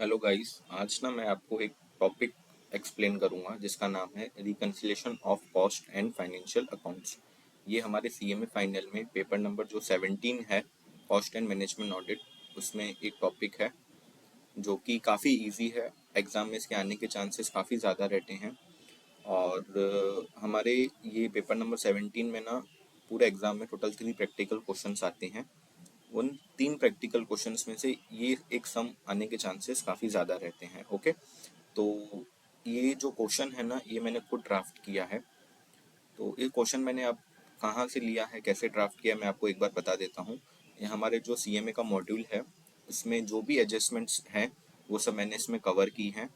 Hello guys. आज ना मैं आपको एक टॉपिक एक्सप्लेन करूंगा जिसका नाम है reconciliation of cost and financial accounts. ये हमारे सीएमए फाइनल में पेपर नंबर जो 17 है, कॉस्ट एंड मैनेजमेंट ऑडिट, उसमें एक टॉपिक है जो कि काफ़ी इजी है। एग्ज़ाम में इसके आने के चांसेस काफ़ी ज़्यादा रहते हैं। और हमारे ये पेपर नंबर 17 में ना पूरे एग्ज़ाम में टोटल 3 प्रैक्टिकल क्वेश्चंस आते हैं। उन 3 प्रैक्टिकल क्वेश्चंस में से ये एक सम आने के चांसेस काफ़ी ज़्यादा रहते हैं। ओके, तो ये जो क्वेश्चन है ना, ये मैंने खुद ड्राफ्ट किया है। तो ये क्वेश्चन मैंने अब कहाँ से लिया है, कैसे ड्राफ्ट किया, मैं आपको एक बार बता देता हूँ। ये हमारे जो सीएमए का मॉड्यूल है, इसमें जो भी एडजस्टमेंट्स हैं वो सब मैंने इसमें कवर की हैं।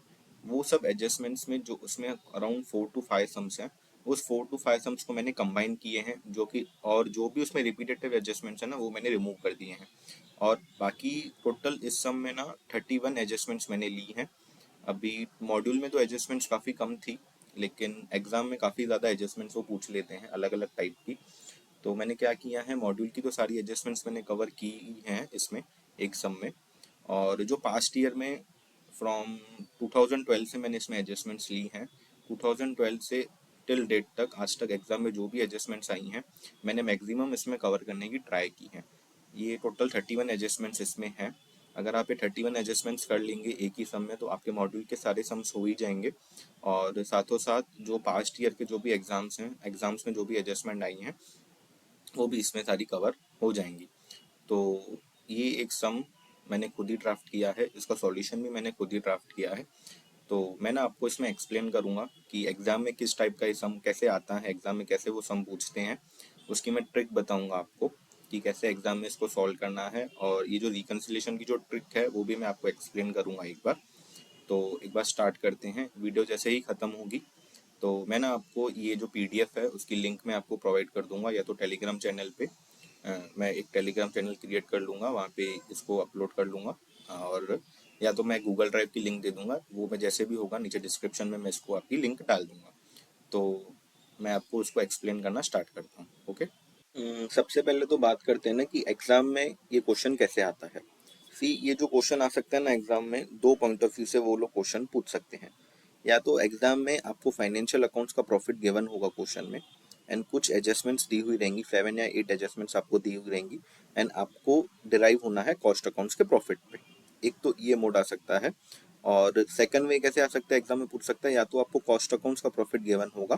वो सब एडजस्टमेंट्स में जो उसमें अराउंड 4 to 5 सम्स हैं, उस 4 to 5 सम्स को मैंने कंबाइन किए हैं, जो कि और जो भी उसमें रिपीटेटिव एडजस्टमेंट्स हैं ना, वो मैंने रिमूव कर दिए हैं। और बाकी टोटल इस सम में ना 31 एडजस्टमेंट्स मैंने ली हैं। अभी मॉड्यूल में तो एडजस्टमेंट्स काफ़ी कम थी, लेकिन एग्ज़ाम में काफ़ी ज़्यादा एडजस्टमेंट्स वो पूछ लेते हैं अलग अलग टाइप की। तो मैंने क्या किया है, मॉड्यूल की तो सारी एडजस्टमेंट्स मैंने कवर की हैं इसमें एक सम में। और जो पास्ट ईयर में फ्रॉम 2012 से मैंने इसमें एडजस्टमेंट्स ली हैं, 2012 से टिल डेट तक आज तक एग्ज़ाम में जो भी एडजस्टमेंट्स आई हैं मैंने मैक्सिमम इसमें कवर करने की ट्राई की है। ये टोटल 31 एडजस्टमेंट्स इसमें हैं। अगर आप ये 31 एडजस्टमेंट्स कर लेंगे एक ही सम में, तो आपके मॉड्यूल के सारे सम्स हो ही जाएंगे। और साथों साथ जो पास्ट ईयर के जो भी एग्ज़ाम्स हैं, एग्ज़ाम्स में जो भी एडजस्टमेंट आई हैं, वो भी इसमें सारी कवर हो जाएंगी। तो ये एक सम मैंने खुद ही ड्राफ्ट किया है, इसका सॉल्यूशन भी मैंने खुद ही ड्राफ्ट किया है। तो मैं ना आपको इसमें एक्सप्लेन करूंगा कि एग्ज़ाम में किस टाइप का ये सम कैसे आता है, एग्ज़ाम में कैसे वो सम पूछते हैं। उसकी मैं ट्रिक बताऊंगा आपको कि कैसे एग्ज़ाम में इसको सॉल्व करना है। और ये जो रिकन्सिलेशन की जो ट्रिक है वो भी मैं आपको एक्सप्लेन करूंगा एक बार। तो एक बार स्टार्ट करते हैं। वीडियो जैसे ही ख़त्म होगी तो मैं ना आपको ये जो पीडीएफ है उसकी लिंक मैं आपको प्रोवाइड कर दूंगा, या तो टेलीग्राम चैनल पे। मैं एक टेलीग्राम चैनल क्रिएट कर लूँगा, वहाँ पे इसको अपलोड कर लूँगा। और या तो मैं गूगल ड्राइव की लिंक दे दूँगा, वो मैं जैसे भी होगा नीचे डिस्क्रिप्शन में मैं इसको आपकी लिंक डाल दूँगा। तो मैं आपको उसको एक्सप्लेन करना स्टार्ट करता हूँ। ओके। सबसे पहले तो बात करते हैं ना कि एग्ज़ाम में ये क्वेश्चन कैसे आता है। सी, ये जो क्वेश्चन आ सकता है ना एग्ज़ाम में, दो पॉइंट ऑफ व्यू से वो लोग क्वेश्चन पूछ सकते हैं। या तो एग्ज़ाम में आपको फाइनेंशियल अकाउंट्स का प्रॉफिट गिवन होगा क्वेश्चन में, एंड कुछ एडजस्टमेंट्स दी हुई रहेंगी, 7 या 8 एडजस्टमेंट्स आपको दी हुई रहेंगी, एंड आपको डिराइव होना है कॉस्ट अकाउंट्स के प्रॉफिट पे। एक तो ये मोड आ सकता है। और सेकंड वे कैसे आ सकता है, एग्जाम में पूछ सकता है, या तो आपको कॉस्ट अकाउंट्स का प्रॉफिट गिवन होगा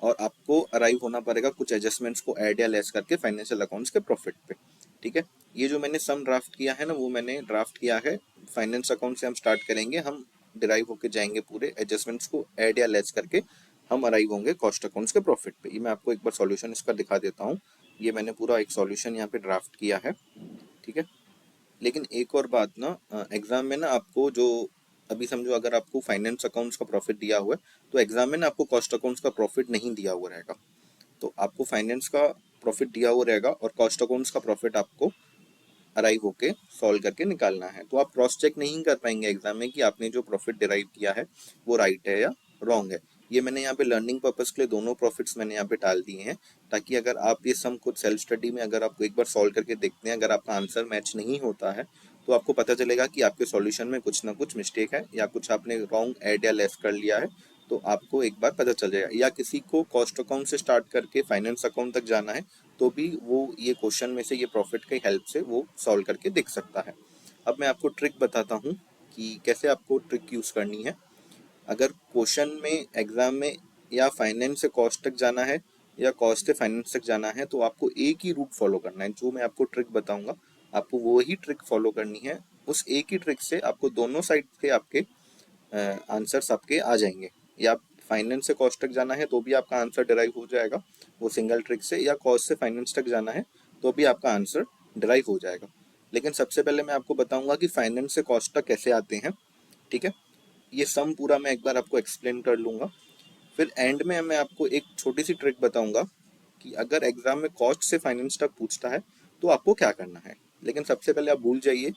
और आपको अराइव होना पड़ेगा कुछ एडजस्टमेंट्स को ऐड या लेस करके फाइनेंशियल अकाउंट्स के प्रॉफिट पे। ठीक है। ये जो मैंने सम ड्राफ्ट किया है ना, वो मैंने ड्राफ्ट किया है फाइनेंस अकाउंट से। हम स्टार्ट करेंगे, हम डिराइव होके जाएंगे पूरे एडजस्टमेंट्स को ऐड या लेस करके, हम अराइव होंगे कॉस्ट अकाउंट्स के प्रॉफिट पे। ये मैं आपको एक बार सॉल्यूशन इसका दिखा देता हूँ। ये मैंने पूरा एक सॉल्यूशन यहाँ पे ड्राफ्ट किया है। ठीक है। लेकिन एक और बात ना, एग्जाम में ना आपको जो, अभी समझो अगर आपको फाइनेंस अकाउंट्स का प्रॉफिट दिया हुआ है, तो एग्जाम में ना आपको कॉस्ट अकाउंट्स का प्रॉफिट नहीं दिया हुआ रहेगा। तो आपको फाइनेंस का प्रॉफिट दिया हुआ रहेगा और कॉस्ट अकाउंट्स का प्रॉफिट आपको अराइव होके सॉल्व करके निकालना है। तो आप क्रॉस चेक नहीं कर पाएंगे एग्जाम में कि आपने जो प्रॉफिट डिराइव किया है वो राइट है या रॉन्ग है। ये मैंने यहाँ पे लर्निंग पर्पस के लिए दोनों प्रॉफिट्स मैंने यहाँ पे डाल दिए हैं, ताकि अगर आप ये सम खुद सेल्फ स्टडी में अगर आप एक बार सॉल्व करके देखते हैं, अगर आपका आंसर मैच नहीं होता है, तो आपको पता चलेगा कि आपके सॉल्यूशन में कुछ ना कुछ मिस्टेक है, या कुछ आपने रॉन्ग ऐड या लेस कर लिया है। तो आपको एक बार पता चल जाएगा। या किसी को कॉस्ट अकाउंट से स्टार्ट करके फाइनेंस अकाउंट तक जाना है, तो भी वो ये क्वेश्चन में से ये प्रॉफिट की हेल्प से वो सॉल्व करके देख सकता है। अब मैं आपको ट्रिक बताता हूँ कि कैसे आपको ट्रिक यूज़ करनी है। अगर क्वेश्चन में एग्जाम में या फाइनेंस से कॉस्ट तक जाना है या कॉस्ट से फाइनेंस तक जाना है, तो आपको एक ही रूट फॉलो करना है। जो मैं आपको ट्रिक बताऊंगा, आपको वो ही ट्रिक फॉलो करनी है। उस एक ही ट्रिक से आपको दोनों साइड के आपके आंसर्स आपके आ जाएंगे। या फाइनेंस से कॉस्ट तक जाना है तो भी आपका आंसर डिराइव हो जाएगा वो सिंगल ट्रिक से, या कॉस्ट से फाइनेंस तक जाना है तो भी आपका आंसर डिराइव हो जाएगा। लेकिन सबसे पहले मैं आपको बताऊंगा कि फाइनेंस से कॉस्ट तक कैसे आते हैं। ठीक है। ये सम पूरा मैं एक बार आपको एक्सप्लेन कर लूँगा। फिर एंड में मैं आपको एक छोटी सी ट्रिक बताऊंगा कि अगर एग्जाम में कॉस्ट से फाइनेंस तक पूछता है तो आपको क्या करना है। लेकिन सबसे पहले आप भूल जाइए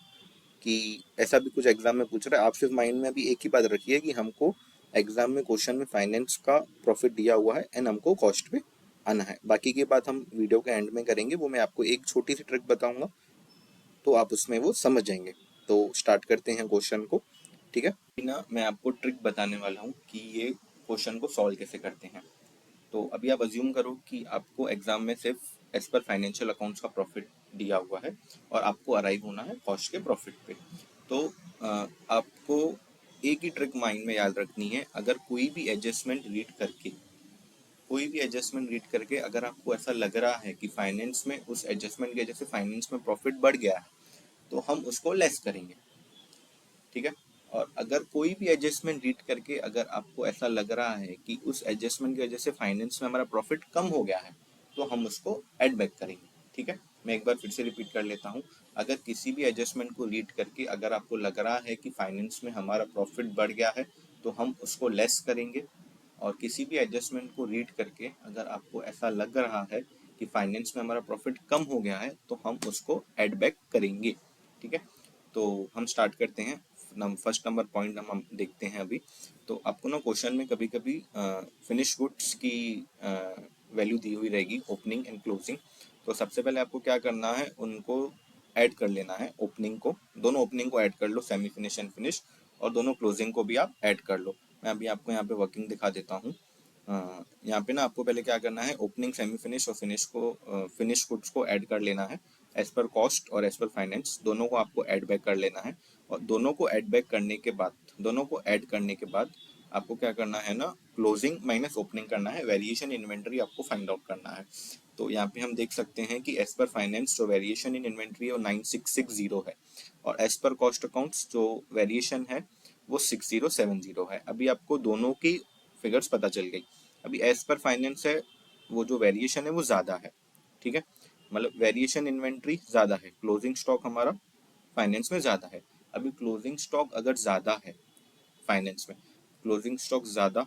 कि ऐसा भी कुछ एग्जाम में पूछ रहा है। आप सिर्फ माइंड में अभी एक ही बात रखिए कि हमको एग्जाम में क्वेश्चन में फाइनेंस का प्रॉफिट दिया हुआ है एंड हमको कॉस्ट पे आना है। बाकी की बात हम वीडियो के एंड में करेंगे, वो मैं आपको एक छोटी सी ट्रिक बताऊंगा, तो आप उसमें वो समझ जाएंगे। तो स्टार्ट करते हैं क्वेश्चन को। ठीक है। ना मैं आपको ट्रिक बताने वाला हूँ कि ये क्वेश्चन को सॉल्व कैसे करते हैं। तो अभी आप अज्यूम करो कि आपको एग्जाम में सिर्फ एज पर फाइनेंशियल अकाउंट्स का प्रॉफिट दिया हुआ है और आपको अराइव होना है कॉस्ट के प्रॉफिट पे। तो आपको एक ही ट्रिक माइंड में याद रखनी है, अगर कोई भी एडजस्टमेंट रीड करके अगर आपको ऐसा लग रहा है कि फाइनेंस में उस एडजस्टमेंट की वजह से फाइनेंस में प्रॉफिट बढ़ गया है तो हम उसको लेस करेंगे। ठीक है। और अगर कोई भी एडजस्टमेंट रीड करके अगर आपको ऐसा लग रहा है कि उस एडजस्टमेंट की वजह से फाइनेंस में हमारा प्रॉफिट कम हो गया है तो हम उसको ऐड बैक करेंगे। ठीक है। मैं एक बार फिर से रिपीट कर लेता हूँ, अगर किसी भी एडजस्टमेंट को रीड करके अगर आपको लग रहा है कि फाइनेंस में हमारा प्रॉफिट बढ़ गया है तो हम उसको लेस करेंगे। और किसी भी एडजस्टमेंट को रीड करके अगर आपको ऐसा लग रहा है कि फाइनेंस में हमारा प्रॉफिट कम हो गया है तो हम उसको ऐड बैक करेंगे। ठीक है। तो हम स्टार्ट करते हैं। फर्स्ट नंबर पॉइंट हम देखते हैं अभी। तो आपको ना क्वेश्चन में कभी कभी फिनिश गुड्स की वैल्यू दी हुई रहेगी, ओपनिंग एंड क्लोजिंग। तो सबसे पहले आपको क्या करना है, उनको ऐड कर लेना है। ओपनिंग को, दोनों ओपनिंग को ऐड कर लो, सेमी फिनिश एंड फिनिश, और दोनों क्लोजिंग को भी आप ऐड कर लो। मैं अभी आपको यहाँ पे वर्किंग दिखा देता हूँ। यहाँ पे ना आपको पहले क्या करना है, ओपनिंग, सेमी फिनिश और फिनिश गुड्स को ऐड कर लेना है एज पर कॉस्ट और एज पर फाइनेंस, दोनों को आपको ऐड बैक कर लेना है। और दोनों को ऐड करने के बाद आपको क्या करना है ना, क्लोजिंग माइनस ओपनिंग करना है, वेरिएशन इन्वेंट्री आपको फाइंड आउट करना है। तो यहाँ पे हम देख सकते हैं कि एज पर फाइनेंस जो वेरिएशन इन इन्वेंट्री है वो 9660 है, और एज पर कॉस्ट अकाउंट्स जो वेरिएशन है वो 6070 है। अभी आपको दोनों की फिगर्स पता चल गई। अभी एज पर फाइनेंस है, वो जो वेरिएशन है वो ज़्यादा है। ठीक है, मतलब वेरिएशन इन्वेंट्री ज़्यादा है, क्लोजिंग स्टॉक हमारा फाइनेंस में ज़्यादा है। अभी क्लोजिंग स्टॉक अगर ज़्यादा है फाइनेंस में, क्लोजिंग स्टॉक ज़्यादा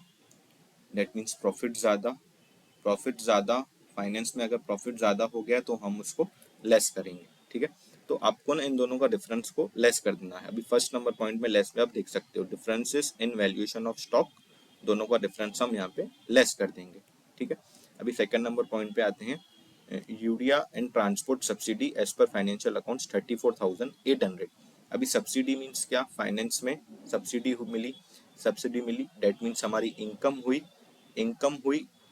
दैट मीन्स प्रॉफिट ज़्यादा फाइनेंस में, अगर प्रॉफिट ज़्यादा हो गया तो हम उसको लेस करेंगे। ठीक है। तो आपको ना इन दोनों का डिफरेंस को लेस कर देना है। अभी फर्स्ट नंबर पॉइंट में लेस पे आप देख सकते हो, differences in valuation of stock, दोनों का डिफरेंस हम यहाँ पे लेस कर देंगे। ठीक है। अभी सेकंड नंबर पॉइंट पे आते हैं। Urea and transport subsidy as per financial accounts 34,800। अभी सब्सिडी मीन्स क्या, फाइनेंस में सब्सिडी मिली डेट मीन्स हमारी इनकम हुई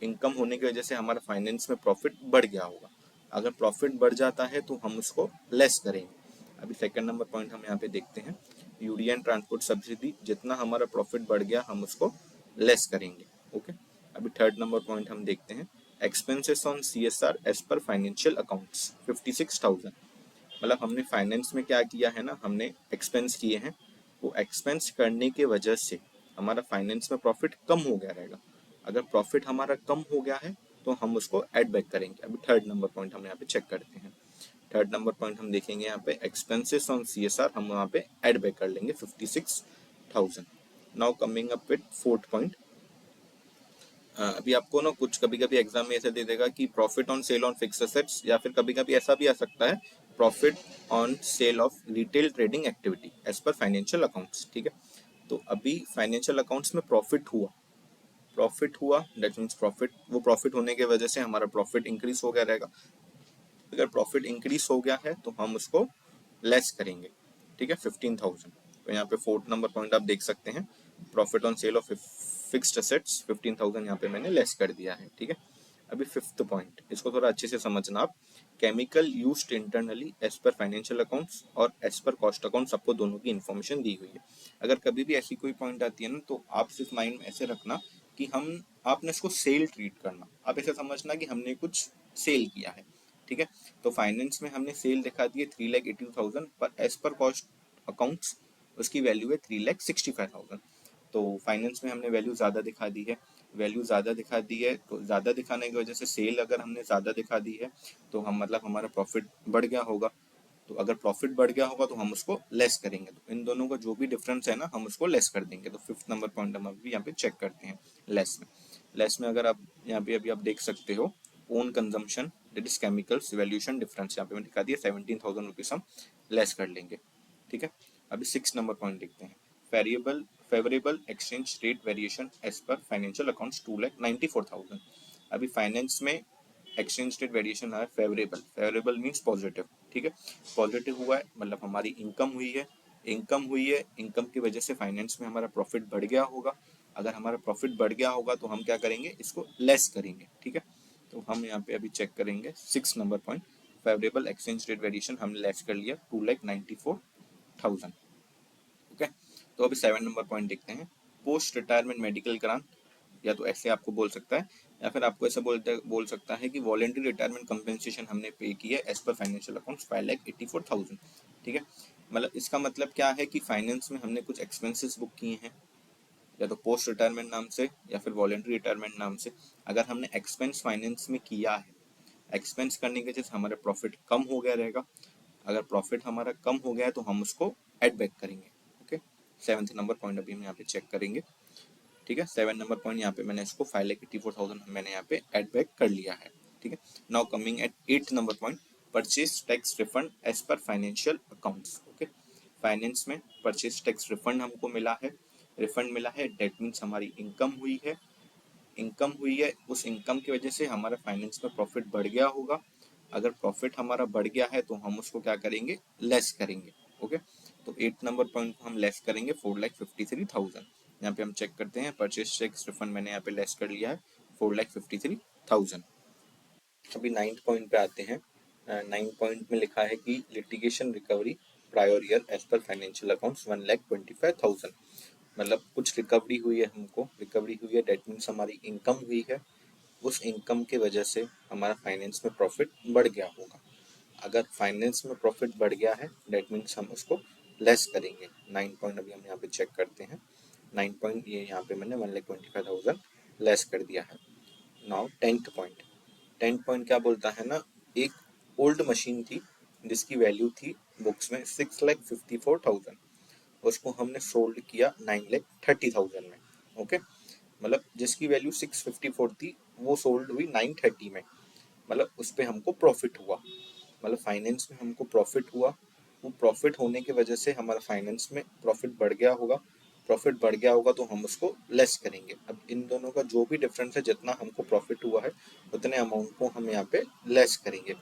इनकम होने की वजह से हमारा फाइनेंस में प्रॉफिट बढ़ गया होगा। अगर प्रॉफिट बढ़ जाता है तो हम उसको लेस करेंगे। अभी सेकंड नंबर पॉइंट हम यहाँ पे देखते हैं, यूरिया एंड ट्रांसपोर्ट सब्सिडी, जितना हमारा प्रॉफिट बढ़ गया हम उसको लेस करेंगे। ओके। अभी थर्ड नंबर पॉइंट हम देखते हैं, expenses on CSR as per financial accounts 56,000। मतलब हमने फाइनेंस में क्या किया है ना, हमने एक्सपेंस किए हैं, वो एक्सपेंस करने के वजह से हमारा फाइनेंस में प्रॉफिट कम हो गया रहेगा। अगर प्रॉफिट हमारा कम हो गया है तो हम उसको ऐड बैक करेंगे। अभी थर्ड नंबर पॉइंट हम यहाँ पे चेक करते हैं। थर्ड नंबर पॉइंट हम देखेंगे यहाँ पे, एक्सपेंसेस ऑन सीएसआर हम वहाँ पे ऐड बैक कर लेंगे 56,000। Now coming up with fourth point. अभी आपको ना कुछ कभी कभी एग्जाम में ऐसे दे देगा कि profit on sale on fix assets, या फिर कभी कभी ऐसा भी आ सकता है, profit on sale of retail trading activity as per financial accounts. ठीक है। तो अभी फाइनेंशियल अकाउंट्स में प्रॉफिट हुआ दैट मीन्स प्रॉफिट होने की वजह से हमारा प्रॉफिट इंक्रीज हो गया रहेगा। अगर प्रॉफिट इंक्रीज हो गया है तो हम उसको लेस करेंगे। ठीक है, 15,000। तो यहाँ पे फोर्थ नंबर पॉइंट आप देख सकते हैं, profit on sale of fixed assets 15,000 यहाँ पे मैंने लेस कर दिया है। ठीक है। अभी फिफ्थ पॉइंट, इसको थोड़ा अच्छे से समझना आप, chemical used internally as per financial accounts और एज पर कॉस्ट अकाउंट, सबको दोनों की इन्फॉर्मेशन दी हुई है। अगर कभी भी ऐसी कोई पॉइंट आती है ना तो आप सिर्फ माइंड में ऐसे रखना कि आपने इसको सेल ट्रीट करना, आप ऐसे समझना कि हमने कुछ सेल किया है। ठीक है। तो फाइनेंस में हमने सेल दिखा दी है 3,80,000, पर एज पर कॉस्ट अकाउंट्स उसकी वैल्यू है 3,65,000। तो फाइनेंस में हमने वैल्यू ज़्यादा दिखा दी है, तो ज़्यादा दिखाने की वजह से सेल अगर हमने ज़्यादा दिखा दी है तो हम मतलब हमारा प्रॉफिट बढ़ गया होगा। तो अगर प्रॉफिट बढ़ गया होगा तो हम उसको लेस करेंगे। तो इन दोनों का जो भी डिफरेंस है ना हम उसको लेस कर देंगे। तो फिफ्थ नंबर पॉइंट हम अभी यहाँ पे चेक करते हैं। लेस में अगर आप यहाँ पे अभी आप देख सकते हो, own consumption that is chemicals valuation difference यहाँ पे मैंने दिखा दिया 17,000 रुपीज हम लेस कर लेंगे। ठीक है। अभी 6 नंबर पॉइंट देखते हैं, favourable exchange rate variation as per financial accounts 2,94,000। अभी फाइनेंस में एक्सचेंज रेट वेरिएशन है फेवरेबल मीन्स पॉजिटिव। ठीक है, पॉजिटिव हुआ है मतलब हमारी इनकम हुई है, इनकम हुई है, इनकम की वजह से फाइनेंस में हमारा प्रॉफिट बढ़ गया होगा। अगर हमारा प्रॉफिट बढ़ गया होगा तो हम क्या करेंगे, इसको लेस करेंगे। ठीक है, तो हम यहाँ पे अभी चेक करेंगे 6 number point, favourable exchange rate variation हमने लेस कर लिया 2,94,000। ओके, तो अभी 7 नंबर पॉइंट देखते हैं, पोस्ट रिटायरमेंट मेडिकल ग्रांट, या तो ऐसे आपको बोल सकता है या फिर आपको ऐसे बोल सकता है कि वॉलेंट्री रिटायरमेंट कंपेंसेशन हमने पे की है एज पर फाइनेंशियल अकाउंट्स 5,84,000। ठीक है, मतलब इसका मतलब क्या है कि फाइनेंस में हमने कुछ एक्सपेंसेस बुक किए हैं, या तो पोस्ट रिटायरमेंट नाम से या फिर वॉलेंट्री रिटायरमेंट नाम से। अगर हमने एक्सपेंस फाइनेंस में किया है, एक्सपेंस करने की वजह से हमारा प्रॉफिट कम हो गया रहेगा। अगर प्रॉफिट हमारा कम हो गया है तो हम उसको एड बैक करेंगे। ओके, 7th नंबर पॉइंट अभी हम यहाँ पे चेक करेंगे। ठीक है, 7 नंबर पॉइंट यहाँ पे मैंने इसको 5,84,000 मैंने यहाँ पे एड बैक कर लिया है। ठीक है, now coming at 8th number point, purchase tax refund as per financial accounts. Okay, finance में परचेज टैक्स रिफंड हमको मिला है, रिफंड मिला है, डेट मीन्स हमारी इनकम हुई है। इनकम हुई है, उस इनकम की वजह से हमारा फाइनेंस में प्रॉफिट बढ़ गया होगा। अगर प्रॉफिट हमारा बढ़ गया है तो हम उसको क्या करेंगे, लेस करेंगे। ओके, तो 8 नंबर पॉइंट को हम लेस करेंगे 4,53,000। यहाँ पे हम चेक करते हैं, परचेज टैक्स रिफंड मैंने यहाँ पे लेस कर लिया है 4,53,000। अभी 9th पॉइंट पे आते हैं। 9th पॉइंट में लिखा है कि litigation recovery prior year as per financial accounts 1,25,000। मतलब कुछ रिकवरी हुई है, हमको रिकवरी हुई है, डेट मीन्स हमारी इनकम हुई है। उस इनकम की वजह से हमारा फाइनेंस में प्रॉफिट बढ़ गया होगा। अगर फाइनेंस में प्रॉफिट बढ़ गया है डेट मीन्स हम उसको लेस करेंगे। 9 पॉइंट अभी हम यहाँ पे चेक करते हैं। 9 पॉइंट ये यहाँ पे मैंने 1,25,000 लेस कर दिया है। Now 10th point, 10th point क्या बोलता है ना, एक ओल्ड मशीन थी जिसकी वैल्यू थी बुक्स में 6,54,000, उसको हमने सोल्ड किया 9,30,000 में। ओके, मतलब जिसकी वैल्यू 654 थी वो सोल्ड हुई 930 में, मतलब उस पर हमको प्रॉफिट हुआ। मतलब फाइनेंस में हमको प्रॉफिट हुआ, वो प्रॉफिट होने की वजह से हमारा फाइनेंस में प्रॉफिट बढ़ गया होगा। प्रॉफिट बढ़ गया होगा तो हम उसको लेस करेंगे। अब इन दोनों का जो भी डिफरेंस है, जितना हमको प्रॉफिट हुआ है उतने अमाउंट को हम यहाँ पे लेस करेंगे।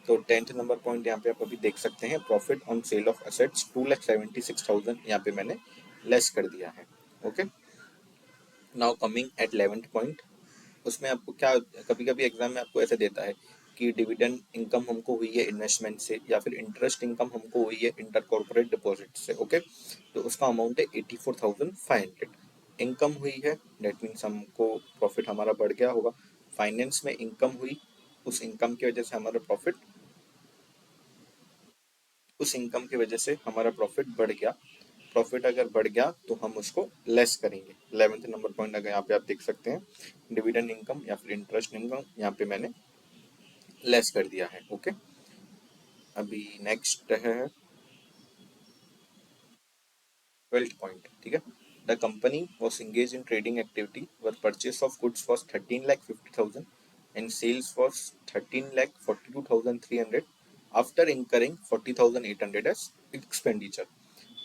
तो 10th नंबर पॉइंट यहाँ पे आप अभी देख सकते हैं, profit on sale of assets 2,76,000 यहाँ पे मैंने लेस कर दिया है। Okay, now coming eight 11th point, उसमें आपको क्या, कभी कभी एग्जाम में आपको ऐसे देता है कि डिविडेंड इनकम हमको हुई है इन्वेस्टमेंट से, या फिर इंटरेस्ट इनकम हमको हुई है इंटर कॉर्पोरेट डिपॉजिट से। ओके, तो उसका अमाउंट है 84,500 इनकम हुई है, डेट मीन्स हमको प्रॉफिट हमारा बढ़ गया होगा। फाइनेंस में इनकम हुई, उस इनकम की वजह से हमारा प्रॉफिट, उस इनकम की वजह से हमारा प्रॉफिट बढ़ गया। प्रॉफिट अगर बढ़ गया तो हम उसको लेस करेंगे। 11th नंबर पॉइंट अगर यहाँ पे आप देख सकते हैं, डिविडेंड इनकम या फिर इंटरेस्ट इनकम यहाँ पे मैंने लेस कर दिया है। ओके, अभी नेक्स्ट है 12th पॉइंट। ठीक है, the company was engage in trading activity where purchase of goods was 13,50,000 and sales was 13,42,300 after incurring 40,800 as expenditure.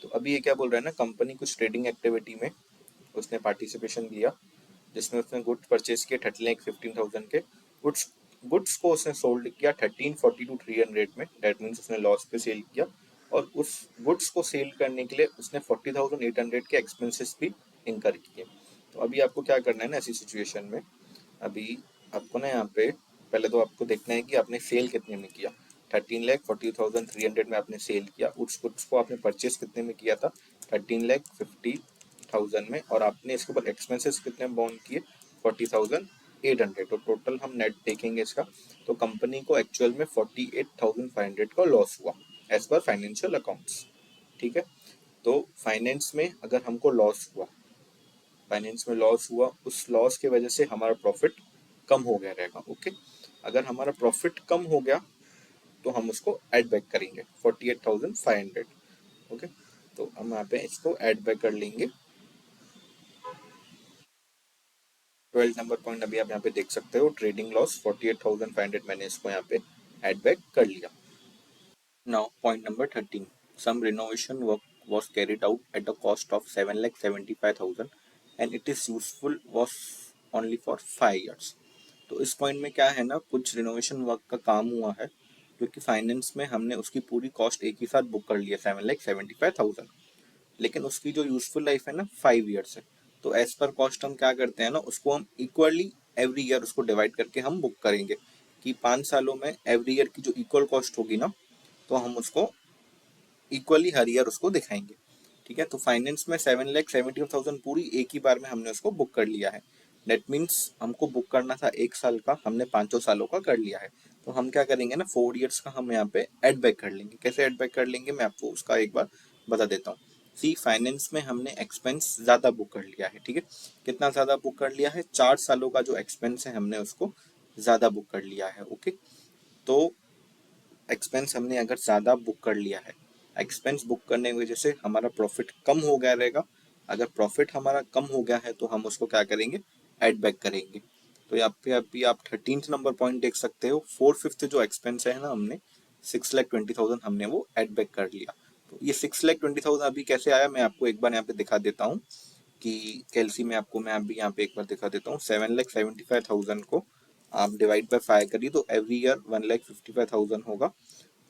तो अभी ये क्या बोल रहा है ना, कंपनी कुछ ट्रेडिंग एक्टिविटी में उसने पार्टिसिपेशन लिया जिसमें उसने गुड्स परचेज किए 13,15,000 के। गुड्स गुड्स को उसने सोल्ड किया 13,42,300 में, डेट मीन्स उसने लॉस पे सेल किया। और उस गुड्स को सेल करने के लिए उसने 40,800 के एक्सपेंसेस भी इंकर किए। तो अभी आपको क्या करना है ना ऐसी सिचुएशन में, अभी आपको ना यहाँ पे पहले तो आपको देखना है कि आपने सेल कितने में किया। 13,40,300 में आपने सेल किया, उस गुड्स को आपने परचेज कितने में किया था, 13,50,000 में, और आपने इसके ऊपर एक्सपेंसेस कितने बॉन्ड किए, 40,800। तो टोटल हम नेट देखेंगे इसका, तो कंपनी को एक्चुअल में 48,500 का लॉस हुआ एज पर फाइनेंशियल अकाउंट्स। ठीक है, तो फाइनेंस में अगर हमको लॉस हुआ, फाइनेंस में लॉस हुआ, उस लॉस की वजह से हमारा प्रॉफिट कम हो गया रहेगा। ओके, अगर हमारा प्रॉफिट कम हो गया तो हम उसको ऐड बैक करेंगे 48,500। ओके, तो हम यहाँ पे इसको ऐड बैक कर लेंगे। 12 नंबर पॉइंट अभी आप यहाँ पे देख सकते हो, ट्रेडिंग लॉस 48,500 मैंने इसको यहाँ पे ऐड बैक कर लिया। Now point number 13, some renovation work was carried out at a cost of 7,75,000 and it is useful was only for 5 years। तो इस पॉइंट में क्या है ना, कुछ रिनोवेशन वर्क का काम हुआ है क्योंकि फाइनेंस में हमने उसकी पूरी कॉस्ट एक ही साथ बुक कर लिया 7,75,000। लेकिन उसकी जो यूजफुल लाइफ है ना 5 ईयर्स है। तो एज पर कॉस्ट हम क्या करते हैं ना, उसको हम इक्वली एवरी ईयर उसको डिवाइड करके हम बुक करेंगे कि 5 सालों में एवरी ईयर की जो इक्वल कॉस्ट होगी ना, तो हम उसको इक्वली हर ईयर उसको दिखाएंगे। ठीक है, तो फाइनेंस में 7,70,000 पूरी एक ही बार में हमने उसको बुक कर लिया है। डेट मीन्स हमको बुक करना था 1 साल का, हमने 5 सालों का कर लिया है। तो हम क्या करेंगे ना, 4 ईयर्स का हम यहाँ पे एड बैक कर लेंगे। कैसे एड बैक कर लेंगे मैं आपको उसका एक बार बता देता हूँ। सी फाइनेंस में हमने एक्सपेंस ज्यादा बुक कर लिया है। ठीक है, कितना ज्यादा बुक कर लिया है, 4 सालों का जो एक्सपेंस है हमने उसको ज्यादा बुक कर लिया है। ओके, तो एक्सपेंस हमने अगर ज़्यादा बुक कर लिया है, एक्सपेंस बुक करने की वजह से हमारा प्रॉफिट कम हो गया रहेगा। अगर प्रॉफिट हमारा कम हो गया है तो हम उसको क्या करेंगे, एड बैक करेंगे। तो यहाँ पे अभी आप 13th नंबर पॉइंट देख सकते हो, 4/5 जो एक्सपेंस है ना, हमने 6,20,000 हमने वो एड बैक कर लिया। तो ये 6,20,000 अभी कैसे आया मैं आपको एक बार यहाँ पे दिखा देता हूँ कि कैलसी में आपको मैं अभी यहाँ पे एक बार दिखा देता हूँ। 7,75,000 को आप डिवाइड बाय 5 करिए तो एवरी ईयर 1,55,000 होगा।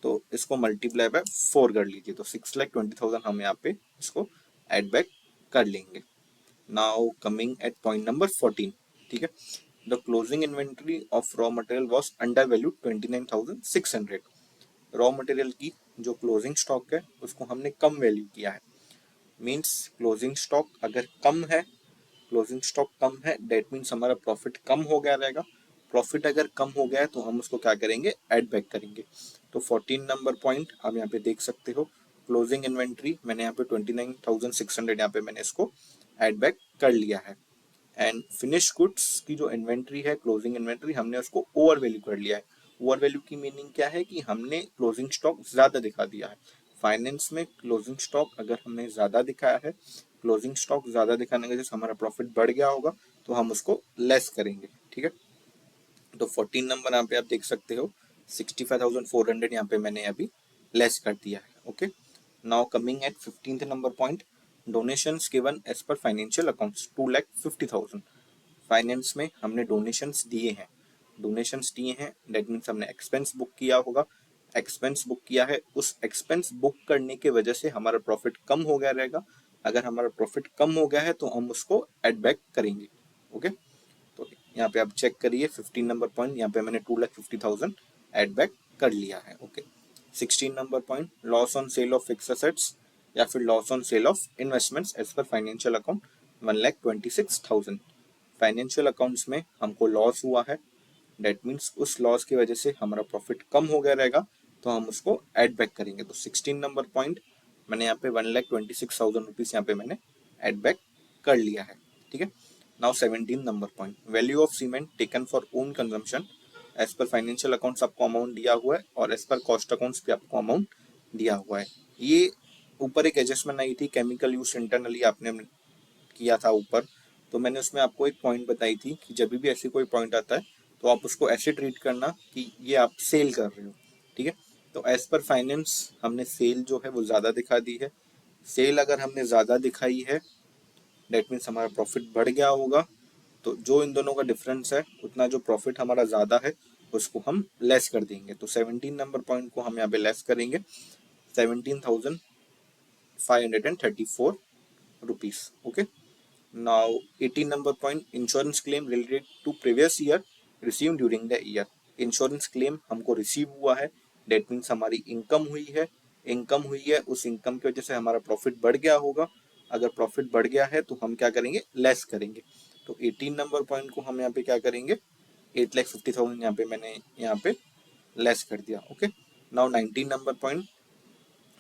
तो इसको मल्टीप्लाई बाय 4 कर लीजिए, तो 6,20,000 हम यहाँ पे इसको एड बैक कर लेंगे। Now coming at point number 14। ठीक है, the closing inventory of raw material was under value 29,600। Raw material की जो क्लोजिंग स्टॉक है उसको हमने कम वैल्यू किया है। मीन्स क्लोजिंग स्टॉक अगर कम है, क्लोजिंग स्टॉक कम है, डेट मीन्स हमारा प्रॉफिट कम हो गया रहेगा। प्रॉफिट अगर कम हो गया है तो हम उसको क्या करेंगे, एड बैक करेंगे। तो 14 नंबर पॉइंट आप यहाँ पे देख सकते हो, क्लोजिंग इन्वेंट्री मैंने यहाँ पे 29,600 यहाँ पे मैंने इसको एड बैक कर लिया है। एंड फिनिश गुड्स की जो इन्वेंट्री है, क्लोजिंग इन्वेंट्री, हमने उसको ओवर वैल्यू कर लिया है। ओवर वैल्यू की मीनिंग क्या है कि हमने क्लोजिंग स्टॉक ज्यादा दिखा दिया है। फाइनेंस में क्लोजिंग स्टॉक अगर हमने ज्यादा दिखाया है, क्लोजिंग स्टॉक ज्यादा दिखाने की वजह से हमारा प्रॉफिट बढ़ गया होगा, तो हम उसको लेस करेंगे। ठीक है, तो 14 नंबर यहाँ पे आप देख सकते हो, 65,400 यहाँ पे मैंने अभी लेस कर दिया है। Okay, now coming at 15th number point, donations given as per financial accounts 2,50,000। Finance में हमने डोनेशंस दिए हैं, डोनेशंस दिए हैं, दैट मीन्स हमने एक्सपेंस बुक किया होगा। एक्सपेंस बुक किया है, उस एक्सपेंस बुक करने की वजह से हमारा प्रॉफिट कम हो गया रहेगा। अगर हमारा प्रॉफिट कम हो गया है तो हम उसको एड बैक करेंगे। ओके, तो यहाँ पे आप चेक करिए 15 नंबर पॉइंट, यहाँ पे मैंने 2,50,000 एड बैक कर लिया है। Okay, 16 number point, loss on sale of fix assets या फिर loss on sale of investments as per financial account 1,26,000। Financial accounts में हमको लॉस हुआ है, डेट मीन्स उस लॉस की वजह से हमारा प्रॉफिट कम हो गया रहेगा, तो हम उसको एड बैक करेंगे। तो 16 नंबर पॉइंट मैंने यहाँ पे 1,26,000 रुपीज यहाँ पे मैंने एड बैक कर लिया है। ठीक है, now 17 number point, value of cement taken for own consumption as per financial accounts आपको अमाउंट दिया हुआ है और एज पर कॉस्ट अकाउंट्स भी आपको अमाउंट दिया हुआ है। ये ऊपर एक एडजस्टमेंट आई थी, केमिकल यूज इंटरनली आपने किया था ऊपर, तो मैंने उसमें आपको एक पॉइंट बताई थी कि जब भी ऐसे कोई पॉइंट आता है तो आप उसको ऐसे ट्रीट करना कि ये आप सेल कर रहे हो। ठीक है, तो एज पर फाइनेंस हमने सेल जो है वो ज़्यादा दिखा दी है। सेल अगर हमने ज़्यादा दिखाई है, डेट मीन्स हमारा प्रॉफिट बढ़ गया होगा। तो जो इन दोनों का डिफरेंस है, उतना जो प्रॉफिट हमारा ज़्यादा है उसको हम लेस कर देंगे। तो 17 नंबर पॉइंट को हम यहाँ पे लेस करेंगे, 17,534 rupees. Okay, Now, 18 number point, insurance claim related to previous year received during the year. Insurance claim हमको रिसीव हुआ है, डेट मीन्स हमारी इनकम हुई है। इनकम हुई है, उस इनकम की वजह से हमारा प्रॉफिट बढ़ गया होगा। अगर प्रॉफिट बढ़ गया है तो हम क्या करेंगे, लेस करेंगे। तो 18 नंबर पॉइंट को हम यहाँ पे क्या करेंगे, 8,50,000 यहाँ पे मैंने यहाँ पे लेस कर दिया। Okay, now 19 number point,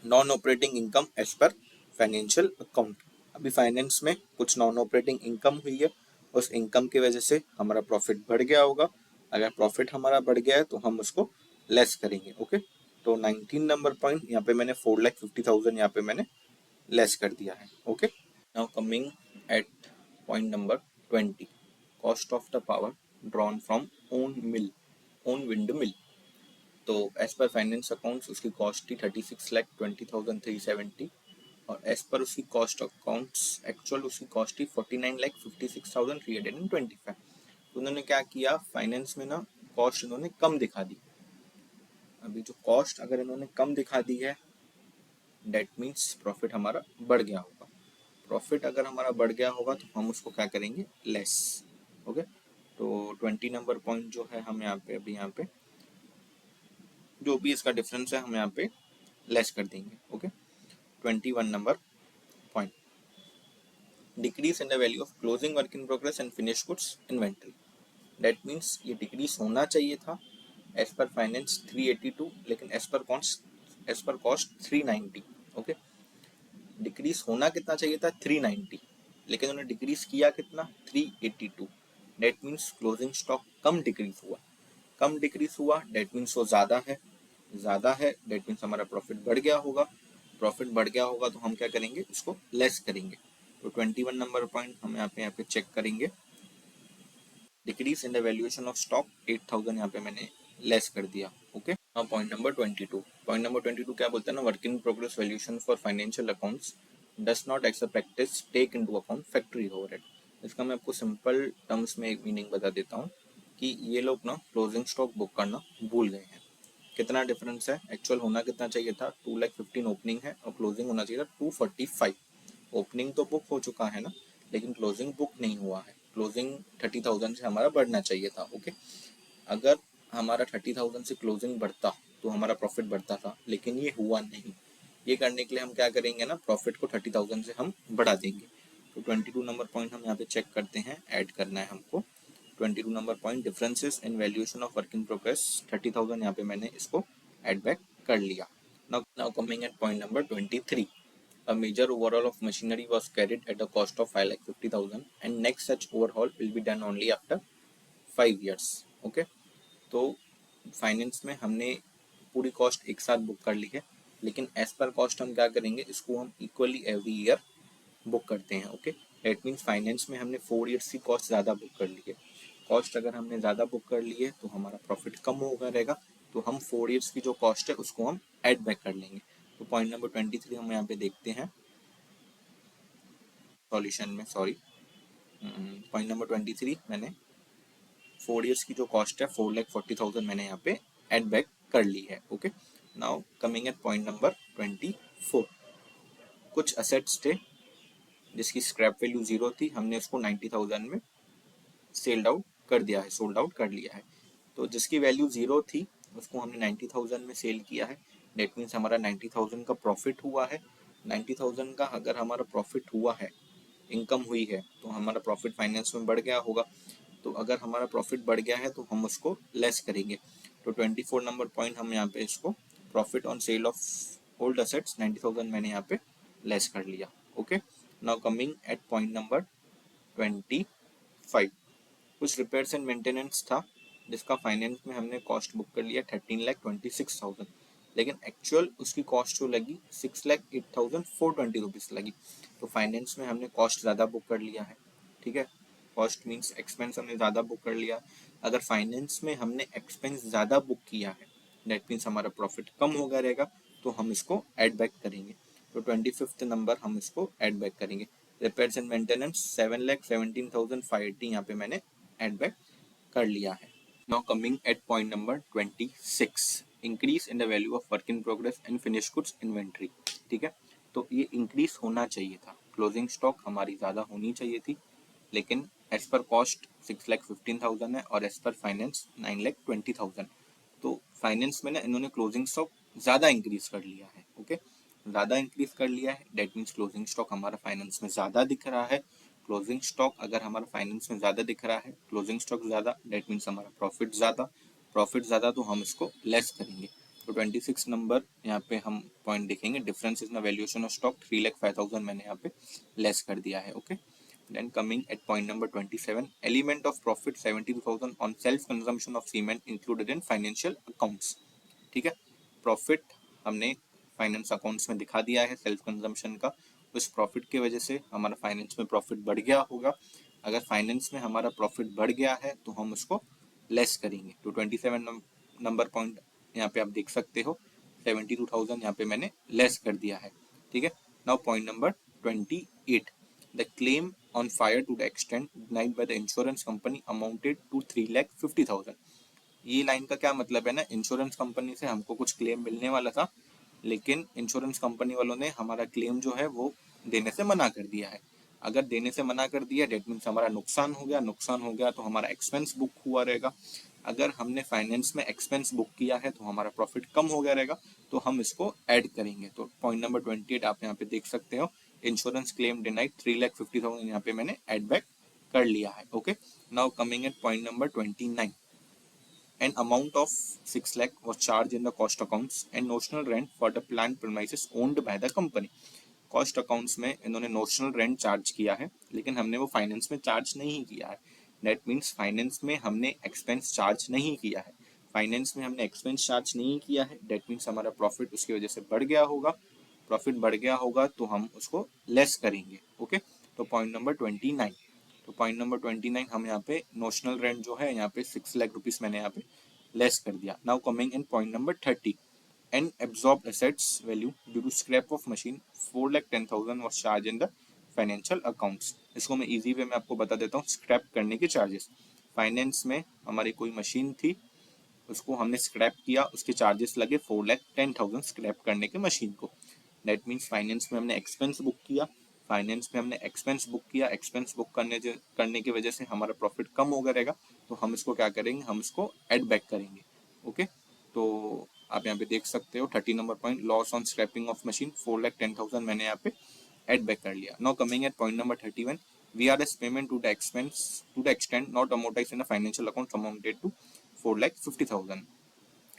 non operating income as per financial account. अभी फाइनेंस में कुछ नॉन ऑपरेटिंग इनकम हुई है, उस इनकम की वजह से हमारा प्रॉफिट बढ़ गया होगा। अगर प्रॉफिट हमारा बढ़ गया है तो हम उसको लेस करेंगे। ओके, तो 19 नंबर पॉइंट यहाँ पे मैंने 4,50,000 यहाँ पे मैंने लेस कर दिया है। Okay, now coming at point number 20, cost of the power drawn from own mill, own wind mill. तो एज पर फाइनेंस अकाउंट्स उसकी कॉस्ट थी 36,20,370 और एज पर उसकी कॉस्ट अकाउंट्स एक्चुअल उसकी कॉस्ट थी 49,56,325। तो उन्होंने क्या किया, फाइनेंस में ना कॉस्ट इन्होंने कम दिखा दी। अभी जो कॉस्ट अगर इन्होंने कम दिखा दी है, डेट मीन्स प्रॉफिट हमारा बढ़ गया होगा। प्रॉफिट अगर हमारा बढ़ गया होगा तो हम उसको क्या करेंगे, लेस। ओके, तो 20 नंबर पॉइंट जो है हम यहाँ पे अभी यहाँ पे जो भी इसका डिफरेंस है हम यहाँ पे लेस कर देंगे। Okay, 21 number point, decrease in the value of closing work in progress and finish goods inventory. That means ये डिक्रीज होना चाहिए था एज पर फाइनेंस 382, लेकिन as per cost 390। Okay, decrease होना कितना चाहिए था, 390, लेकिन उन्होंने डिक्रीज किया कितना, 382। That means closing stock come decrease हुआ, कम डिक्रीज हुआ डेट मीन्स वो ज़्यादा है, ज़्यादा है डेट मीन्स हमारा प्रॉफिट बढ़ गया होगा, प्रॉफिट बढ़ गया होगा तो हम क्या करेंगे, उसको लेस करेंगे। तो 21 नंबर पॉइंट हम यहाँ पे चेक करेंगे, decrease in the valuation of stock 8000 यहाँ पे मैंने लेस कर दिया। Okay, now point number 22, point number 22 क्या बोलते हैं ना, work in progress valuation for financial accounts does not as a practice take into account factory overhead. इसका मैं आपको सिंपल टर्म्स में एक मीनिंग बता देता हूँ कि ये लोग ना क्लोजिंग स्टॉक बुक करना भूल गए हैं। कितना डिफरेंस है, एक्चुअल होना कितना चाहिए था, 2,15,000 ओपनिंग है और क्लोजिंग होना चाहिए था 245। ओपनिंग तो बुक हो चुका है ना, लेकिन क्लोजिंग बुक नहीं हुआ है, क्लोजिंग 30,000 से हमारा बढ़ना चाहिए था। ओके, अगर हमारा 30,000 से क्लोजिंग बढ़ता तो हमारा प्रॉफिट बढ़ता था, लेकिन ये हुआ नहीं। ये करने के लिए हम क्या करेंगे ना, प्रॉफिट को 30,000 से हम बढ़ा देंगे। तो 22 नंबर पॉइंट हम यहाँ पे चेक करते हैं, ऐड करना है हमको। 22 number point, differences in valuation of work in progress 30,000 यहाँ पे मैंने इसको ऐड बैक कर लिया। Now coming at point number 23, a major overhaul of machinery was carried at a cost of 5,50,000 and next such overhaul will be done only after 5 years. Okay, तो finance में हमने पूरी कॉस्ट एक साथ book कर ली है, लेकिन एज पर कॉस्ट हम क्या करेंगे, इसको हम इक्वली एवरी ईयर बुक करते हैं। ओके, डेट मीन्स फाइनेंस में हमने 4 ईयर्स की कॉस्ट ज़्यादा बुक कर ली है। कॉस्ट अगर हमने ज़्यादा बुक कर ली है तो हमारा प्रॉफिट कम होगा रहेगा, तो हम 4 ईयर्स की जो कॉस्ट है उसको हम ऐड बैक कर लेंगे। तो पॉइंट नंबर 23 हम यहाँ पे देखते हैं सॉल्यूशन में, सॉरी, पॉइंट नंबर 23 मैंने 4 ईयर्स की जो कॉस्ट है 4,40,000 मैंने यहाँ पे ऐड बैक कर ली है। Okay, now coming at point number 24, कुछ असेट्स थे जिसकी स्क्रैप वैल्यू 0 थी, हमने उसको 90,000 में सेल्ड आउट कर दिया है, सोल्ड आउट कर लिया है। तो जिसकी वैल्यू 0 थी उसको हमने 90,000 में सेल किया है, डेट मीन्स हमारा 90,000 का प्रॉफिट हुआ है। 90,000 का अगर हमारा प्रॉफिट हुआ है, इनकम हुई है, तो हमारा प्रॉफिट फाइनेंस में बढ़ गया होगा। तो अगर हमारा प्रॉफिट बढ़ गया है तो हम उसको लेस करेंगे। तो 24 नंबर पॉइंट हम यहाँ पे इसको profit on sale of old assets 90,000 मैंने यहाँ पे लेस कर लिया। Okay, now coming at point number 25, कुछ रिपेयर्स एंड मेंटेनेंस था जिसका फाइनेंस में हमने कॉस्ट बुक कर लिया 13,26,000, लेकिन एक्चुअल उसकी कॉस्ट जो लगी 6,08,420 रुपीज़ लगी। तो फाइनेंस में हमने कॉस्ट ज़्यादा बुक कर लिया है। ठीक है, कॉस्ट मीन्स एक्सपेंस हमने ज़्यादा बुक कर लिया। अगर फाइनेंस में हमने एक्सपेंस ज़्यादा बुक किया है, डेट मीन्स हमारा प्रॉफिट कम होगा रहेगा, तो हम इसको ऐड बैक करेंगे। तो 25 नंबर हम इसको ऐड बैक करेंगे। रिपेयर्स एंड मेंटेनेंस 7,17,580 यहाँ पे मैंने ऐड बैक कर लिया है। Now coming at point number 26, increase in the value of work in progress and finish goods inventory. ठीक है, तो ये इंक्रीज होना चाहिए था, क्लोजिंग स्टॉक हमारी ज़्यादा होनी चाहिए थी, लेकिन एज पर कॉस्ट 6,15,000 है और एज पर फाइनेंस 9,20,000। तो फाइनेंस में ना इन्होंने क्लोजिंग स्टॉक ज़्यादा इंक्रीज कर लिया है। ओके, ज़्यादा इंक्रीज कर लिया है, डेट मीन्स क्लोजिंग स्टॉक हमारा फाइनेंस में ज़्यादा दिख रहा है। क्लोजिंग स्टॉक अगर हमारा फाइनेंस में ज़्यादा दिख रहा है, क्लोजिंग स्टॉक ज़्यादा, डेट मीन्स हमारा प्रॉफिट ज़्यादा, प्रॉफिट ज़्यादा तो हम इसको लेस करेंगे। तो 26 नंबर यहाँ पे हम पॉइंट देखेंगे, difference in the valuation of stock 3,05,000 मैंने यहाँ पे लेस कर दिया है। Okay, then coming at point number 27, element of profit 72,000 on self consumption of cement included in financial accounts। ठीक है, प्रॉफिट हमने फाइनेंस अकाउंट्स में दिखा दिया है सेल्फ कंजम्पशन का, उस प्रॉफिट की वजह से हमारा फाइनेंस में प्रॉफिट बढ़ गया होगा। अगर फाइनेंस में हमारा प्रॉफिट बढ़ गया है तो हम उसको लेस करेंगे। तो 27 नंबर पॉइंट यहाँ पे आप देख सकते हो, 72,000 यहाँ पे मैंने लेस कर दिया है। ठीक है, now point number 28, the claim on fire to the extent denied by the insurance company amounted to 3,50,000। ये लाइन का क्या मतलब है ना, इंश्योरेंस कंपनी से हमको कुछ क्लेम मिलने वाला था, लेकिन इंश्योरेंस कंपनी वालों ने हमारा क्लेम जो है वो देने से मना कर दिया है। अगर देने से मना कर दिया डेट मीन्स हमारा नुकसान हो गया, नुकसान हो गया तो हमारा एक्सपेंस बुक हुआ रहेगा। अगर हमने फाइनेंस में एक्सपेंस बुक किया है तो हमारा प्रॉफिट कम हो गया रहेगा, तो हम इसको ऐड करेंगे। तो पॉइंट नंबर 28 आप यहाँ पे देख सकते हो, इंश्योरेंस क्लेम डिनाइड 3,50,000 यहाँ पे मैंने एड बैक कर लिया है। Okay, now coming at point number 29, an amount of 6 lakh was charged in the cost accounts and notional rent for the plant premises owned by the company। Cost accounts में इन्होंने notional rent charge किया है, लेकिन हमने वो finance में charge नहीं किया है। दैट मीन्स फाइनेंस में हमने एक्सपेंस चार्ज नहीं किया है। फाइनेंस में हमने एक्सपेंस चार्ज नहीं किया है, दैट मीन्स हमारा प्रॉफिट उसकी वजह से बढ़ गया होगा। प्रॉफिट बढ़ गया होगा तो हम उसको लेस करेंगे। ओके, तो पॉइंट नंबर 29, तो पॉइंट नंबर 29 हम यहाँ पे नोशनल रेंट जो है यहाँ पे 6 लाख रुपीज मैंने यहाँ पे लेस कर दिया। Now coming in point number 30, and absorbed assets value due to scrap of machine 4,10,000 was charged in the financial accounts। इसको मैं इजी वे में आपको बता देता हूँ, स्क्रैप करने के चार्जेस। फाइनेंस में हमारी कोई मशीन थी, उसको हमने स्क्रैप किया, उसके चार्जेस लगे 4,10,000 स्क्रैप करने के मशीन को। दैट मीन्स फाइनेंस में हमने एक्सपेंस बुक किया, फाइनेंस में हमने एक्सपेंस बुक किया, एक्सपेंस बुक करने की वजह से हमारा प्रॉफिट कम हो गया रहेगा, तो हम इसको क्या करेंगे, हम इसको एड बैक करेंगे। ओके, तो आप यहाँ पे देख सकते हो 30 number point, loss on scrapping of machine 4,10,000 मैंने यहाँ पे एड बैक कर लिया। Now coming at point number 31, VRS payment to the expense to the extent not amortised in the financial account amounted to 4,50,000।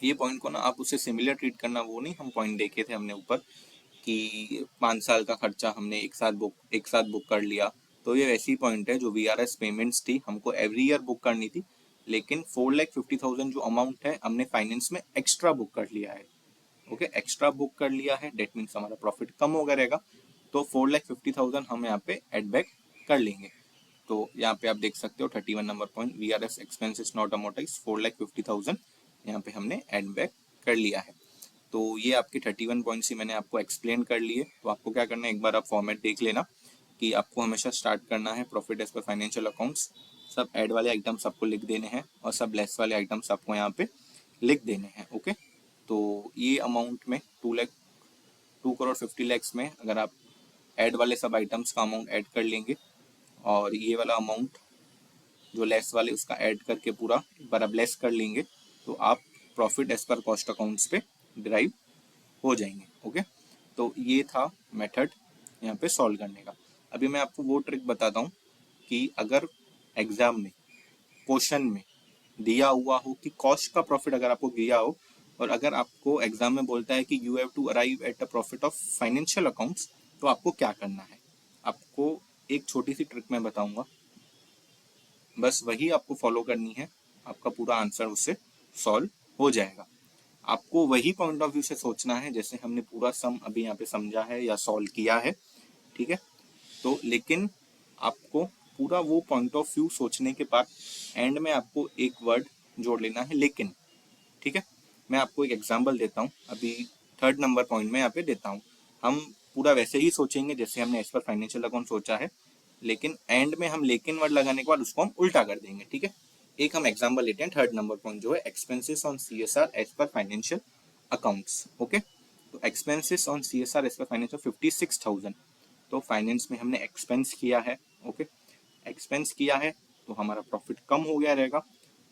ये पॉइंट को ना आप उससे सिमिलर ट्रीट करना, वो नहीं हम पॉइंट देखे थे हमने ऊपर कि 5 साल का खर्चा हमने एक साथ बुक कर लिया, तो ये वैसी पॉइंट है जो VRS पेमेंट्स थी हमको एवरी ईयर बुक करनी थी, लेकिन 4,50,000 जो अमाउंट है हमने फाइनेंस में एक्स्ट्रा बुक कर लिया है। ओके, एक्स्ट्रा बुक कर लिया है, डेट मीन्स हमारा प्रॉफिट कम हो गया रहेगा, तो 4,50,000 हम यहाँ पे एड बैक कर लेंगे। तो यहाँ पे आप देख सकते हो 31 number point, VRS expenses not amortised 4,50,000 यहाँ पे हमने एड बैक कर लिया है। तो ये आपके 31 पॉइंट्स ही मैंने आपको एक्सप्लेन कर लिए। तो आपको क्या करना है, एक बार आप फॉर्मेट देख लेना कि आपको हमेशा स्टार्ट करना है profit as per financial accounts, सब ऐड वाले आइटम्स आपको लिख देने हैं और सब लेस वाले आइटम्स आपको यहाँ पे लिख देने हैं। ओके, तो ये अमाउंट में 2,50,00,000 में अगर आप ऐड वाले सब आइटम्स का अमाउंट ऐड कर लेंगे और ये वाला अमाउंट जो लेस वाले उसका ऐड करके पूरा एक बार आप लेस कर लेंगे, तो आप profit as per cost accounts पे डिराइव हो जाएंगे। ओके, तो ये था मेथड यहाँ पे सॉल्व करने का। अभी मैं आपको वो ट्रिक बताता हूँ कि अगर एग्जाम में क्वेश्चन में दिया हुआ हो कि कॉस्ट का प्रॉफिट अगर आपको दिया हो, और अगर आपको एग्जाम में बोलता है कि you have to arrive at the profit of financial accounts, तो आपको क्या करना है। आपको एक छोटी सी ट्रिक मैं बताऊंगा, बस वही आपको फॉलो करनी है, आपका पूरा आंसर उससे सॉल्व हो जाएगा। आपको वही पॉइंट ऑफ व्यू से सोचना है जैसे हमने पूरा सम अभी यहाँ पे समझा है या सॉल्व किया है, ठीक है। तो लेकिन आपको पूरा वो पॉइंट ऑफ व्यू सोचने के बाद एंड में आपको एक वर्ड जोड़ लेना है, लेकिन। ठीक है, मैं आपको एक एग्जांपल देता हूँ, अभी 3rd नंबर पॉइंट में यहाँ पे देता हूँ। हम पूरा वैसे ही सोचेंगे जैसे हमने एज पर फाइनेंशियल अकाउंट सोचा है, लेकिन एंड में हम लेकिन वर्ड लगाने के बाद उसको हम उल्टा कर देंगे। ठीक है, एक हम एग्जांपल लेते हैं 3rd नंबर पॉइंट जो है expenses on CSR as per financial accounts. Okay, तो expenses on CSR as per financial 56,000, तो फाइनेंस में हमने एक्सपेंस किया है। ओके, एक्सपेंस किया है तो हमारा प्रॉफिट कम हो गया रहेगा,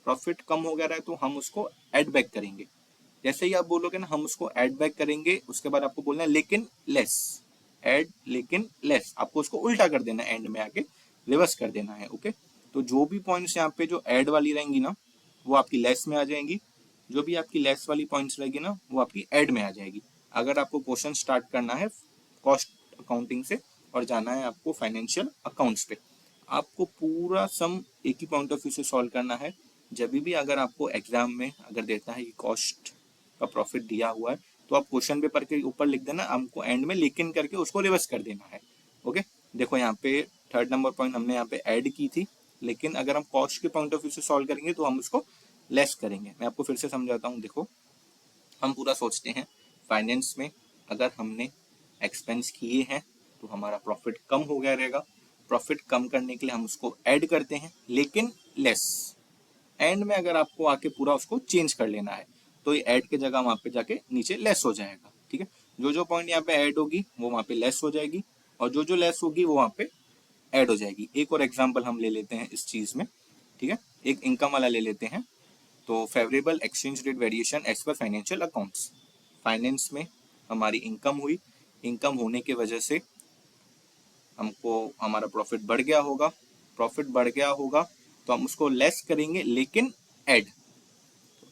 प्रॉफिट कम हो गया रहा है तो हम उसको एड बैक करेंगे। जैसे ही आप बोलोगे ना हम उसको एड बैक करेंगे, उसके बाद आपको बोलना है लेकिन लेस, एड लेकिन लेस, आपको उसको उल्टा कर देना है, एंड में आके रिवर्स कर देना है। ओके, तो जो भी पॉइंट्स यहाँ पे जो एड वाली रहेंगी ना वो आपकी लेस में आ जाएंगी, जो भी आपकी लेस वाली पॉइंट्स रहेगी ना वो आपकी एड में आ जाएगी। अगर आपको क्वेश्चन स्टार्ट करना है कॉस्ट अकाउंटिंग से और जाना है आपको फाइनेंशियल अकाउंट्स पे, आपको पूरा सम एक ही पॉइंट ऑफ व्यू से सॉल्व करना है। जब भी अगर आपको एग्जाम में अगर देता है कि कॉस्ट का प्रॉफिट दिया हुआ है, तो आप क्वेश्चन पेपर के ऊपर लिख देना, हमको एंड में लेकिन करके उसको रिवर्स कर देना है। ओके, देखो यहाँ पे 3rd नंबर पॉइंट हमने यहाँ पे ऐड की थी, लेकिन अगर हम कॉस्ट के पॉइंट ऑफ व्यू से सॉल्व करेंगे तो हम उसको लेस करेंगे। मैं आपको फिर से समझाता हूँ, देखो हम पूरा सोचते हैं फाइनेंस में अगर हमने एक्सपेंस किए हैं तो हमारा प्रॉफिट कम हो गया रहेगा, प्रॉफिट कम करने के लिए हम उसको ऐड करते हैं लेकिन लेस, एंड में अगर आपको आके पूरा उसको चेंज कर लेना है तो ये ऐड की जगह वहां पे जाके नीचे लेस हो जाएगा। ठीक है, जो जो पॉइंट यहाँ पे ऐड होगी वो वहां पे लेस हो जाएगी, और जो जो लेस होगी वो वहाँ पे ऐड हो जाएगी। एक और एग्जांपल हम ले लेते हैं इस चीज़ में, ठीक है, एक इनकम वाला ले लेते हैं। तो favourable exchange rate variation as per financial accounts, finance में हमारी इनकम हुई, इनकम होने की वजह से हमको हमारा प्रॉफिट बढ़ गया होगा, प्रॉफिट बढ़ गया होगा तो हम उसको लेस करेंगे लेकिन ऐड,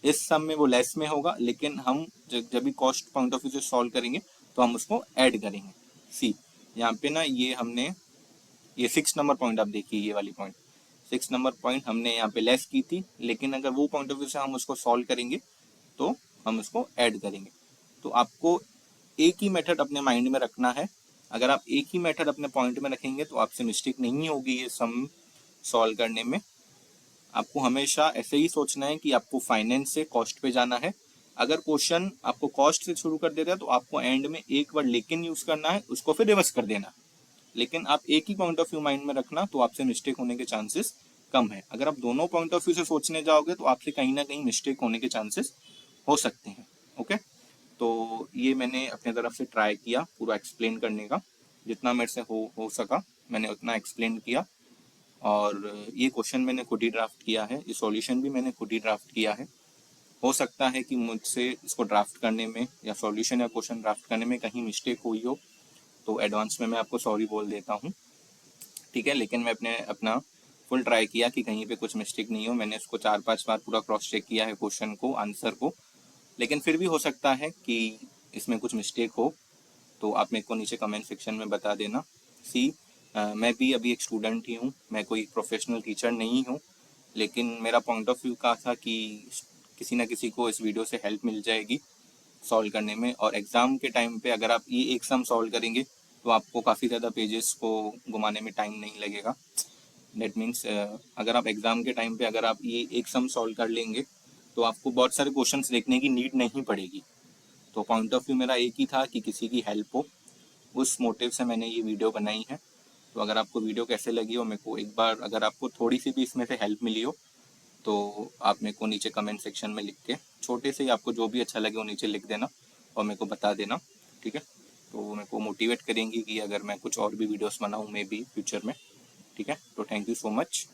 इस सम में वो लेस में होगा लेकिन हम जब भी कॉस्ट पॉइंट ऑफ व्यू से सॉल्व करेंगे तो हम उसको ऐड करेंगे। सी यहाँ पे ना ये हमने ये 6 नंबर पॉइंट आप देखिए, ये वाली पॉइंट 6 नंबर पॉइंट हमने यहाँ पे लेस की थी, लेकिन अगर वो पॉइंट ऑफ व्यू से हम उसको सॉल्व करेंगे तो हम उसको ऐड करेंगे। तो आपको एक ही मेथड अपने माइंड में रखना है। अगर आप एक ही मेथड अपने पॉइंट में रखेंगे तो आपसे मिस्टेक नहीं होगी ये सम सॉल्व करने में। आपको हमेशा ऐसे ही सोचना है कि आपको फाइनेंस से कॉस्ट पे जाना है। अगर क्वेश्चन आपको कॉस्ट से शुरू कर देता है तो आपको एंड में एक वर्ड लेकिन यूज करना है, उसको फिर रिवर्स कर देना। लेकिन आप एक ही पॉइंट ऑफ व्यू माइंड में रखना तो आपसे मिस्टेक होने के चांसेस कम है। अगर आप दोनों पॉइंट ऑफ व्यू से सोचने जाओगे तो आपसे कहीं ना कहीं मिस्टेक होने के चांसेस हो सकते हैं। ओके, तो ये मैंने अपने तरफ से ट्राई किया पूरा एक्सप्लेन करने का, जितना मेरे से हो सका मैंने उतना एक्सप्लेन किया। और ये क्वेश्चन मैंने खुद ही ड्राफ्ट किया है, ये सॉल्यूशन भी मैंने खुद ही ड्राफ्ट किया है। हो सकता है कि मुझसे इसको ड्राफ्ट करने में या सॉल्यूशन या क्वेश्चन ड्राफ्ट करने में कहीं मिस्टेक हुई हो, तो एडवांस में मैं आपको सॉरी बोल देता हूँ, ठीक है। लेकिन मैं अपना फुल ट्राई किया कि कहीं पे कुछ मिस्टेक नहीं हो। मैंने उसको 4-5 बार पूरा क्रॉस चेक किया है क्वेश्चन को, आंसर को, लेकिन फिर भी हो सकता है कि इसमें कुछ मिस्टेक हो, तो आप मेरे को नीचे कमेंट सेक्शन में बता देना। सी मैं भी अभी एक स्टूडेंट ही हूँ, मैं कोई प्रोफेशनल टीचर नहीं हूँ, लेकिन मेरा पॉइंट ऑफ व्यू का था कि किसी ना किसी को इस वीडियो से हेल्प मिल जाएगी सॉल्व करने में। और एग्ज़ाम के टाइम पे अगर आप ये एक सम सॉल्व करेंगे तो आपको काफ़ी ज़्यादा पेजेस को घुमाने में टाइम नहीं लगेगा। डेट मीन्स अगर आप एग्ज़ाम के टाइम पे अगर आप ये एक सम सॉल्व कर लेंगे तो आपको बहुत सारे क्वेश्चंस देखने की नीड नहीं पड़ेगी। तो पॉइंट ऑफ व्यू मेरा एक ही था कि किसी की हेल्प हो, उस मोटिव से मैंने ये वीडियो बनाई है। तो अगर आपको वीडियो कैसे लगी हो, मेरे को एक बार अगर आपको थोड़ी सी भी इसमें से हेल्प मिली हो तो आप मेरे को नीचे कमेंट सेक्शन में लिख के, छोटे से ही आपको जो भी अच्छा लगे वो नीचे लिख देना और मेरे को बता देना, ठीक है। तो मेरे को मोटिवेट करेंगी कि अगर मैं कुछ और भी वीडियोस बनाऊँ मे बी फ्यूचर में, ठीक है। तो थैंक यू सो मच।